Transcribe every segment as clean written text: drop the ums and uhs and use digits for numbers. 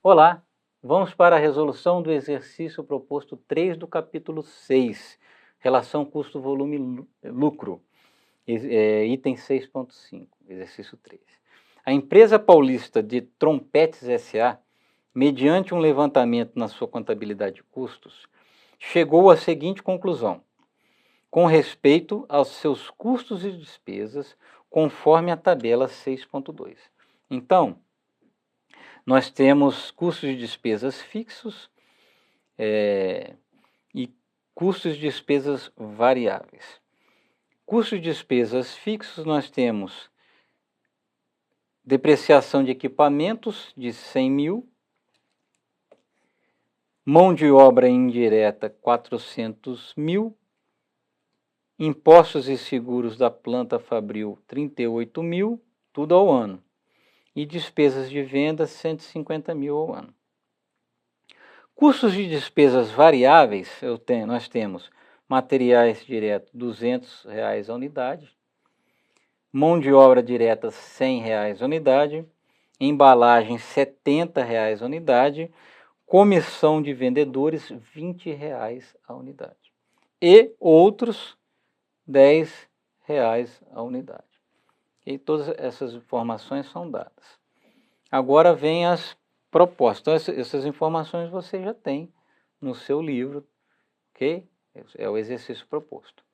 Olá, vamos para a resolução do exercício proposto 3 do capítulo 6, relação custo-volume-lucro, item 6.5, exercício 3. A empresa paulista de Trompetes S.A., mediante um levantamento na sua contabilidade de custos, chegou à seguinte conclusão, com respeito aos seus custos e despesas, conforme a tabela 6.2. Então, nós temos custos de despesas fixos e custos de despesas variáveis. Custos de despesas fixos nós temos depreciação de equipamentos de 100 mil, mão de obra indireta 400 mil, impostos e seguros da planta fabril 38 mil, tudo ao ano. E despesas de venda 150 mil ao ano. Custos de despesas variáveis, nós temos materiais diretos R$200 a unidade, mão de obra direta R$100 a unidade, embalagem R$70 a unidade, comissão de vendedores R$20 a unidade e outros R$10 a unidade. E todas essas informações são dadas. Agora vem as propostas. Então, essas informações você já tem no seu livro, ok? É o exercício proposto.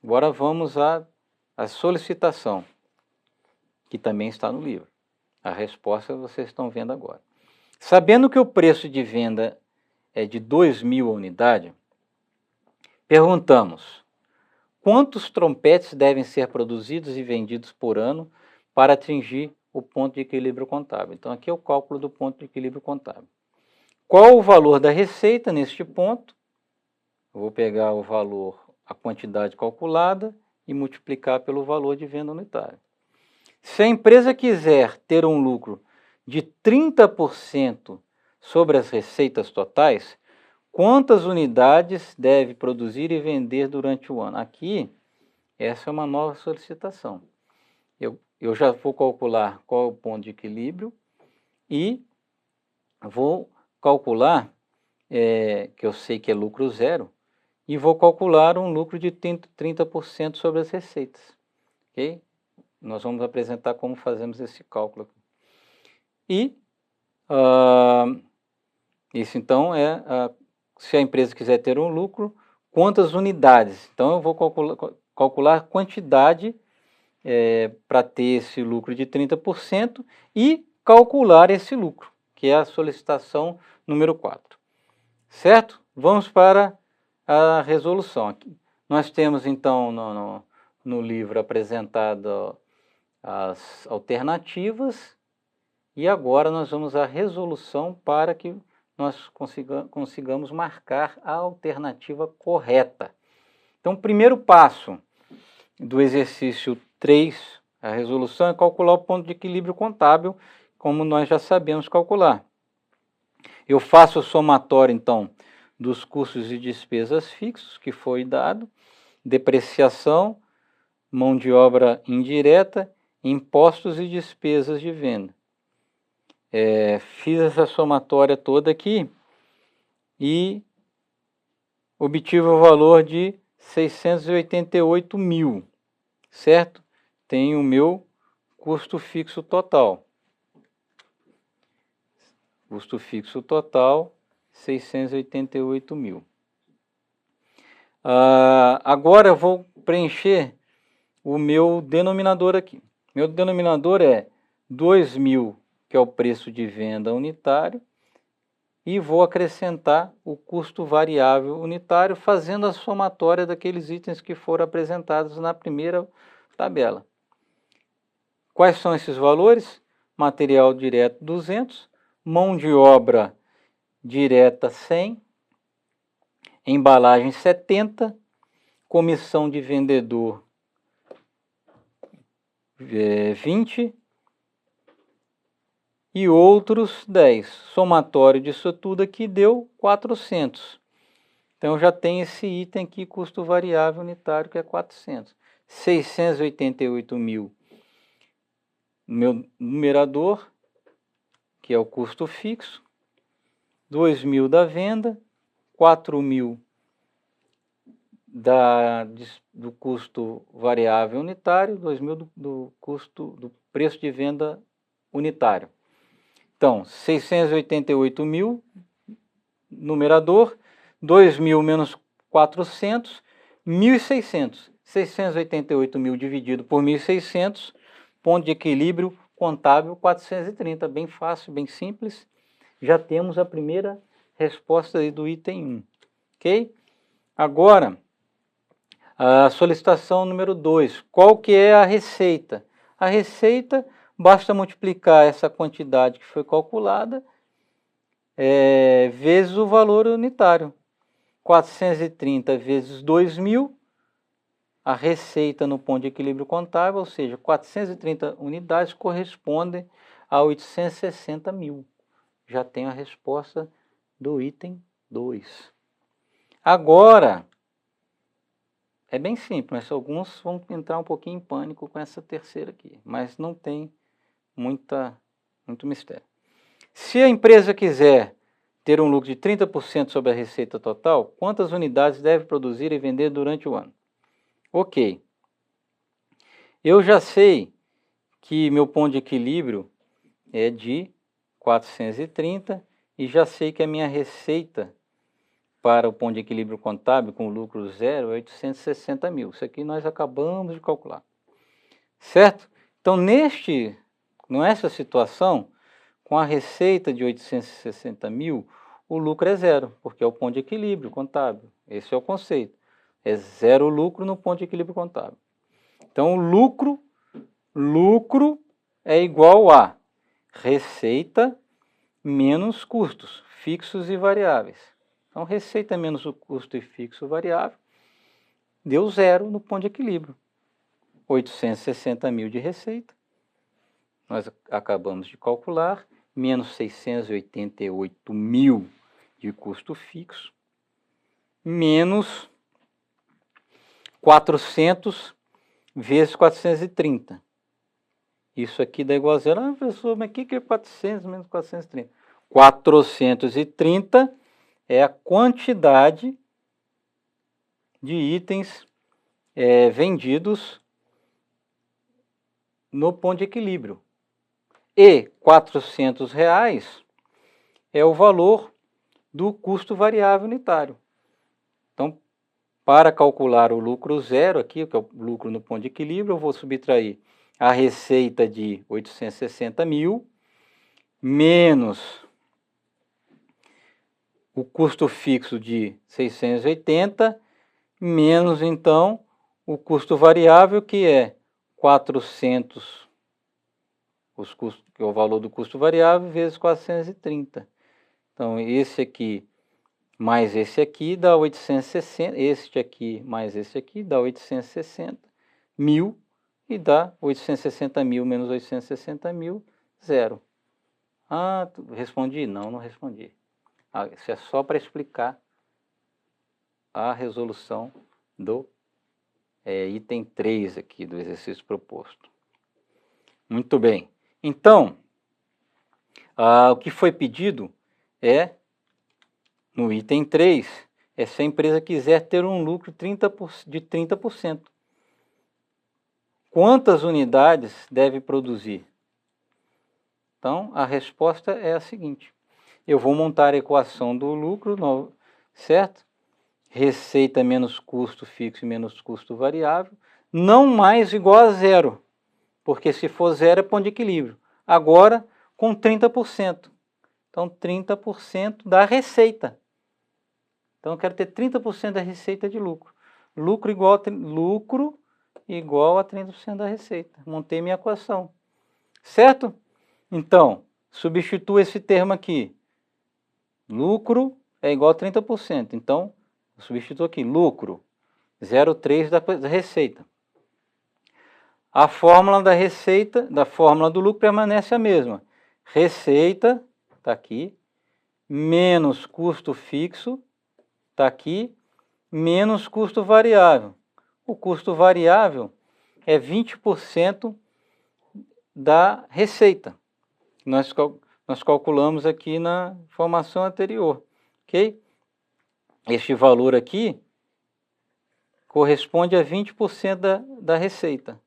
Agora vamos à solicitação, que também está no livro. A resposta vocês estão vendo agora. Sabendo que o preço de venda é de 2.000 a unidade, perguntamos: quantos trompetes devem ser produzidos e vendidos por ano para atingir o ponto de equilíbrio contábil? Então, aqui é o cálculo do ponto de equilíbrio contábil. Qual o valor da receita neste ponto? Eu vou pegar o valor, a quantidade calculada e multiplicar pelo valor de venda unitária. Se a empresa quiser ter um lucro de 30% sobre as receitas totais, quantas unidades deve produzir e vender durante o ano? Aqui, essa é uma nova solicitação. Eu já vou calcular qual é o ponto de equilíbrio e vou calcular, que eu sei que é lucro zero, e vou calcular um lucro de 30% sobre as receitas. Ok? Nós vamos apresentar como fazemos esse cálculo. E isso então se a empresa quiser ter um lucro, quantas unidades? Então eu vou calcular a quantidade para ter esse lucro de 30% e calcular esse lucro, que é a solicitação número 4. Certo? Vamos para a resolução. Aqui nós temos então no livro apresentado as alternativas e agora nós vamos à resolução para que nós consigamos marcar a alternativa correta. Então, o primeiro passo do exercício 3, a resolução, é calcular o ponto de equilíbrio contábil, como nós já sabemos calcular. Eu faço o somatório, então, dos custos e despesas fixos, que foi dado, depreciação, mão de obra indireta, impostos e despesas de venda. Fiz essa somatória toda aqui e obtive o valor de 688 mil, certo? Tenho o meu custo fixo total. Custo fixo total, 688 mil. Agora eu vou preencher o meu denominador aqui. Meu denominador é 2.000, que é o preço de venda unitário, e vou acrescentar o custo variável unitário, fazendo a somatória daqueles itens que foram apresentados na primeira tabela. Quais são esses valores? Material direto 200, mão de obra direta 100, embalagem 70, comissão de vendedor 20 e outros 10. Somatório disso tudo aqui deu 400. Então já tem esse item aqui, custo variável unitário, que é 400. 688 mil no meu numerador, que é o custo fixo, 2.000 da venda, 4.000 do custo variável unitário, 2.000 do custo do preço de venda unitário. Então, 688.000, numerador, 2.000 menos 400, 1.600. 688.000 dividido por 1.600, ponto de equilíbrio contábil 430. Bem fácil, bem simples. Já temos a primeira resposta aí do item 1. Ok? Agora, a solicitação número 2. Qual que é a receita? A receita, basta multiplicar essa quantidade que foi calculada vezes o valor unitário. 430 vezes 2.000, a receita no ponto de equilíbrio contábil, ou seja, 430 unidades correspondem a 860.000. Já tenho a resposta do item 2. Agora, é bem simples, mas alguns vão entrar um pouquinho em pânico com essa terceira aqui, mas não tem muito mistério. Se a empresa quiser ter um lucro de 30% sobre a receita total, quantas unidades deve produzir e vender durante o ano? Ok. Eu já sei que meu ponto de equilíbrio é de 430 e já sei que a minha receita para o ponto de equilíbrio contábil com lucro zero é 860.000. Isso aqui nós acabamos de calcular. Certo? Então, nessa situação, com a receita de 860.000, o lucro é zero, porque é o ponto de equilíbrio contábil. Esse é o conceito. É zero lucro no ponto de equilíbrio contábil. Então, lucro é igual a receita menos custos fixos e variáveis. Então, receita menos o custo e fixo variável deu zero no ponto de equilíbrio. 860.000 de receita, nós acabamos de calcular, menos 688.000 de custo fixo, menos 400 vezes 430. Isso aqui dá igual a zero. Ah, professor, mas o que é 400 menos 430? 430 é a quantidade de itens vendidos no ponto de equilíbrio. E R$400 é o valor do custo variável unitário. Então, para calcular o lucro zero aqui, que é o lucro no ponto de equilíbrio, eu vou subtrair a receita de 860.000 menos o custo fixo de 680, menos então o custo variável, que é 400, que é o valor do custo variável, vezes 430. Então, esse aqui mais esse aqui dá 860, este aqui mais esse aqui dá 860.000 e dá 860.000 menos 860.000, zero. Ah, respondi? Não respondi. Isso é só para explicar a resolução do item 3 aqui do exercício proposto. Muito bem. Então, o que foi pedido no item 3, se a empresa quiser ter um lucro de 30%. Quantas unidades deve produzir? Então, a resposta é a seguinte. Eu vou montar a equação do lucro, certo? Receita menos custo fixo menos custo variável, não mais igual a zero, porque se for zero é ponto de equilíbrio. Agora, com 30%. Então, 30% da receita. Então, eu quero ter 30% da receita de lucro. Lucro igual a 30% da receita. Montei minha equação. Certo? Então, substituo esse termo aqui. Lucro é igual a 30%. Então, eu substituo aqui. Lucro, 0,3 da receita. A fórmula da receita, da fórmula do lucro permanece a mesma. Receita, está aqui, menos custo fixo, está aqui, menos custo variável. O custo variável é 20% da receita. Nós nós calculamos aqui na informação anterior, ok? Este valor aqui corresponde a 20% da receita.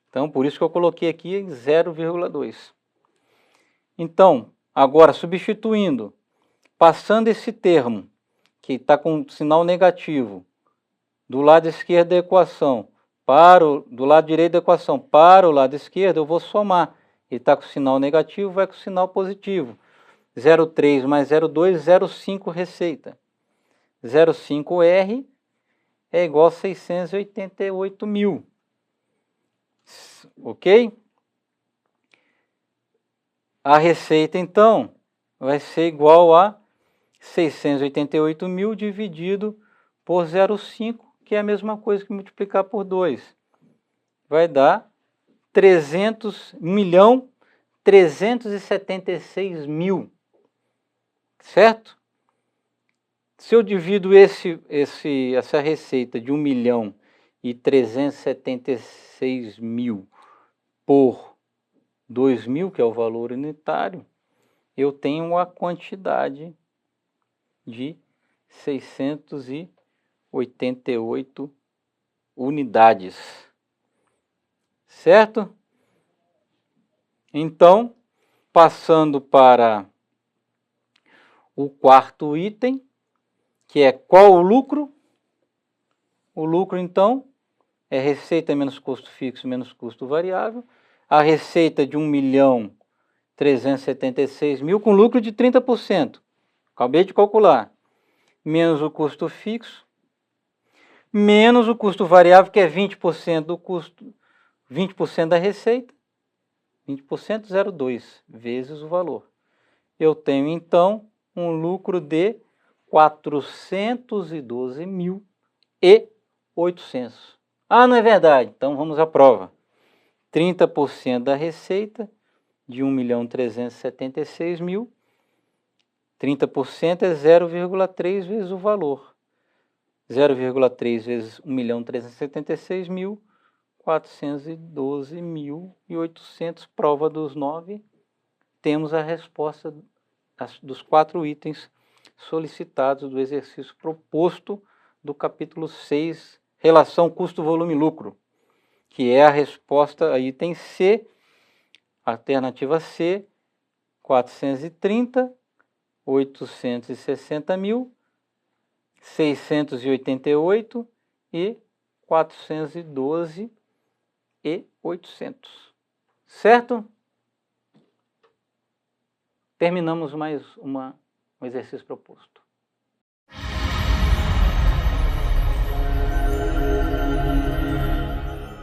Então, por isso que eu coloquei aqui 0,2. Então, agora substituindo, passando esse termo, que está com sinal negativo, do lado esquerdo da equação, do lado direito da equação para o lado esquerdo, eu vou somar. Ele está com sinal negativo, vai com sinal positivo. 0,3 mais 0,2, 0,5 receita. 0,5R é igual a 688 mil. Ok? A receita, então, vai ser igual a 688 mil dividido por 0,5, que é a mesma coisa que multiplicar por 2. Vai dar 1.376.000, certo? Se eu divido essa receita de 1.376.000 por 2.000, que é o valor unitário, eu tenho a quantidade de 688 unidades, certo? Então, passando para o quarto item, que é qual o lucro? O lucro, então, é receita menos custo fixo menos custo variável. A receita de 1.376.000 com lucro de 30%. Acabei de calcular. Menos o custo fixo, menos o custo variável, que é 20% do custo, 20% da receita, 20%, 0,2 vezes o valor. Eu tenho, então, um lucro de 412.800. Ah, não é verdade? Então, vamos à prova. 30% da receita de 1.376.000, 30% é 0,3 vezes o valor. 0,3 vezes 1.376.000, 412.800, prova dos 9. Temos a resposta dos 4 itens solicitados do exercício proposto do capítulo 6, relação custo-volume-lucro, que é a resposta a item C, alternativa C, 430, 860 mil, 688 e 412 e 800. Certo? Terminamos mais um exercício proposto.